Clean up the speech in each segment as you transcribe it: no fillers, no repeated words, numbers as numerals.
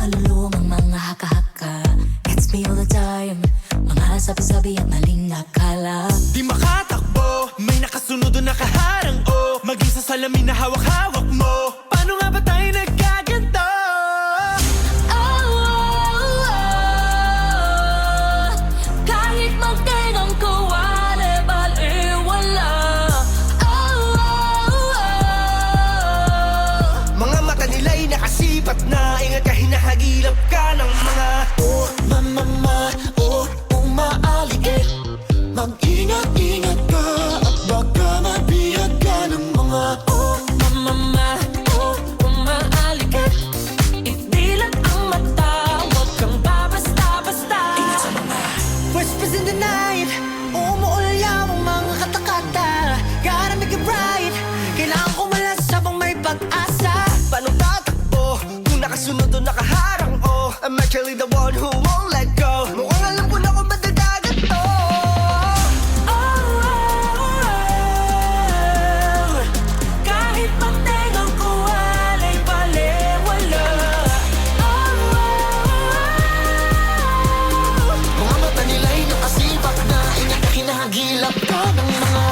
alulong ang mga haka-haka. Gets me all the time, mga sabi-sabi at maling akala. Di makatakbo, may nakasunod o nakaharang o maging sa salamin na hawak-hawak mo. Paano nga ba tayo nagkaganto? Kahit magtinong ko, baliwala. Mga mata nila'y nakasipat na, ingat ka, hinahagilap ka ng mga mama, umaaligid. Mag-ingat-ingat ka at baka mabihag ka ng mga mama, umaaligid. Idilat ang mata, huwag kang babasta-basta. Ingat sa mga whispers in the night, umuulyaw ang mga katakata. Gotta make it right, kailangan ko malas habang may pag-asa. Paano tatakbo kung nakasunod o nakaharang o I'm actually the one who won't let go. Mukhang alam ko na kung madadagat to. kahit magtinong ko, baliwala. mga mata nila'y nakasipat na, ingat ka, hinahagilap ka ng mga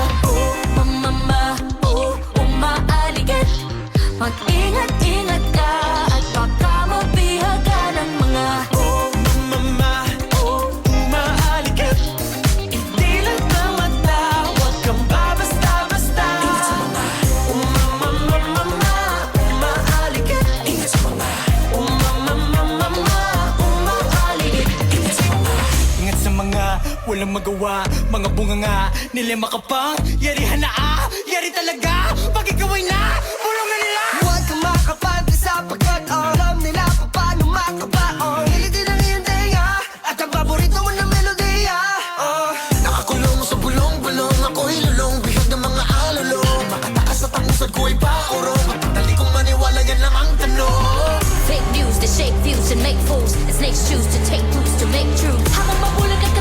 Mama, umaaligid. Mag-ingat-ingat ka at baka mabihaga ng mga Mama, umaaligid. idilat na mata, huwag kang babasta-basta. Mama, umaaligid. Ingat sa mga umaaligid. Ingat sa mga Ingat sa mga walang magawa, mga bunga nga nila makapang yarihan na yari talaga. Pag ikaw ay na, bulungan nila. Huwag kang makapante sapagkat alam nila kung paano makabaon. Hilitin ang iyong tenga at ang paborito mo na melodiya. nakakulong sa bulong-bulong. Ako'y lulong, bihag ng mga alulong. Makatakas at ang usad ko'y paurong. Mapatali kong maniwala, yan lang ang tanong. fake news that shake views and make fools. And snakes choose to take roots to make truth. Habang mabulag at